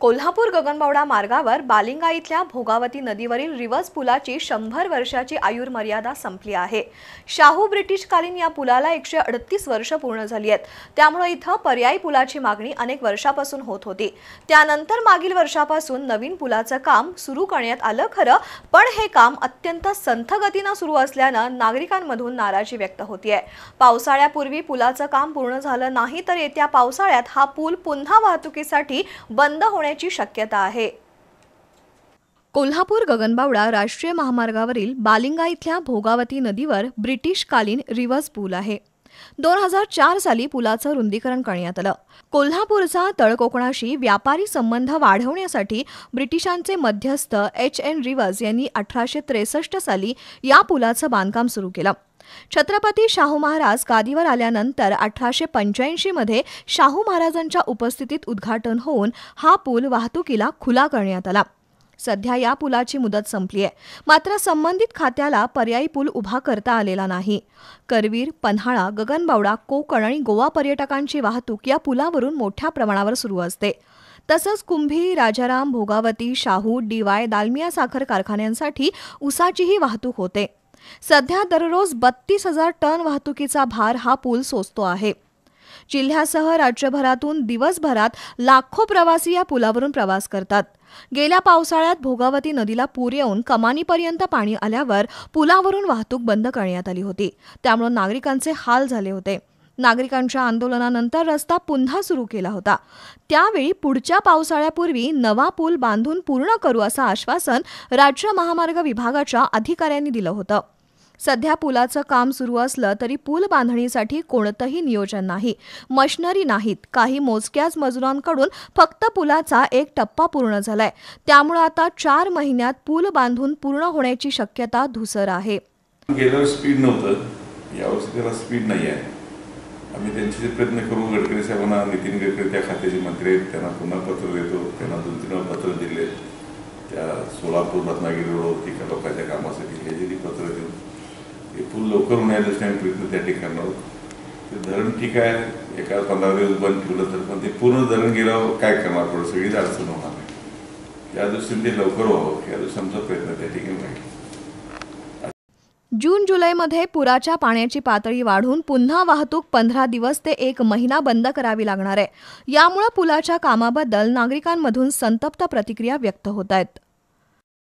कोल्हापूर गगनबावडा मार्गावर बालिंगा इथल्या भोगावती नदीवरील रिव्हर्स पुलाची 100 वर्षाची आयुर्मर्यादा संपली आहे। शाहू ब्रिटिशकालीन या पुलाला 138 वर्ष पूर्ण झाली आहेत। त्यामुळे इथं पर्यायी पुलाची मागणी अनेक वर्षापासून होत होती। त्यानंतर मागील वर्षापासून नवीन पुलाचं काम सुरू करण्यात आलं खरं, पण हे काम अत्यंत संथ गतीने सुरू असल्यानं नागरिकांमधून नाराजी व्यक्त होतीये। पावसाळ्यापूर्वी पुलाचं काम पूर्ण झालं नाही तर येत्या पावसाळ्यात हा पूल पुन्हा वाहतुकीसाठी बंद होण्याची शक्यता आहे। कोल्हापूर गगनबावडा राष्ट्रीय महामार्गावरील बालिंगा इथल्या भोगावती नदीवर ब्रिटिशकालीन रिव्हर्स पूल आहे। 2004 साली पुलाचं रुंदीकरण करण्यात आलं। कोल्हापूरचा तळकोकणाशी व्यापारी संबंध वाढवण्यासाठी ब्रिटिशांचे मध्यस्थ H.N. रिव्हर्स यांनी 1863 साली या पुलाचं बांधकाम सुरू केलं। छत्रपती शाहू महाराज गादीवर आल्यानंतर 1885 मध्ये शाहू महाराजांच्या उपस्थितीत उद्घाटन होऊन हा पूल वाहतुकीला खुला करण्यात आला। सध्या या पुलाची मुदत संपली आहे, मात्र संबंधित खात्याला पर्यायी पूल उभा करता आलेला नाही। करवीर, पन्हाळा, गगनबावडा, कोकण आणि गोवा पर्यटकांची वाहतूक या पुलावरून मोठ्या प्रमाणावर सुरू असते। तसंच कुंभी, राजाराम, भोगावती, शाहू, DY, दालमिया साखर कारखान्यांसाठी ऊसाचीही वाहतूक होते। सध्या दररोज 32,000 टन वाहतुकीचा भार हा पूल सोसतो आहे। जिल्ह्यासह राज्यभरातून दिवसभरात लाखो प्रवासी या पुलावरून प्रवास करतात। गेल्या पावसाळ्यात भोगावती नदीला पूर येऊन कमानीपर्यंत पाणी आल्यावर पुलावरून वाहतूक बंद करण्यात आली होती। त्यामुळे नागरिकांचे हाल झाले होते। नागरिकांच्या आंदोलनानंतर रस्ता पुन्हा सुरू केला होता। त्यावेळी पुढच्या पावसाळ्यापूर्वी नवा पूल बांधून पूर्ण करू असं आश्वासन राज्य महामार्ग विभागाच्या अधिकाऱ्यांनी दिलं होतं। सध्या पुलाचं काम सुरू असलं तरी पूल बांधणीसाठी कोणतंही नियोजन नाही, मशिनरी नाहीत। काही मोजक्याच मजुरांकडून फक्त पुलाचा एक टप्पा पूर्ण झालाय। त्यामुळे आता 4 महिन्यात पूल बांधून पूर्ण होण्याची शक्यता धुसर आहे। गेल्या स्पीड नव्हतं, यावर्षी त्याला स्पीड नाही आहे। आम्ही त्यांचे प्रयत्न करू। गडकरी साहेबांना, नितीन गडकरी त्या खात्याचे मंत्री आहेत, त्यांना पुन्हा पत्र देतो। त्यांना 2-3 पत्र दिले, त्या सोलापूर रत्नागिरी रोडवरती लोकांच्या कामासाठी हे जे पत्र देऊन ते पूल लवकर होण्याच्या दृष्टीने प्रयत्न त्या ठिकाणी आहोत। ते धरण ठीक आहे, एका 15 दिवस बंद ठेवलं तर पण ते पूर्ण धरण गेल्यावर काय करणार, थोडं सगळीच अडचण होणार आहे। या दृष्टीने ते लवकर व्हावं या दृष्टीने आमचा प्रयत्न त्या ठिकाणी राहील। जून-जुलैमध्ये पुराच्या पाण्याची पातळी वाढून पुन्हा वाहतूक 15 दिवस ते 1 महिना बंद करावी लागणार आहे। यामुळे पुलाच्या कामाबद्दल नागरिकांमधून संतप्त प्रतिक्रिया व्यक्त होत आहेत।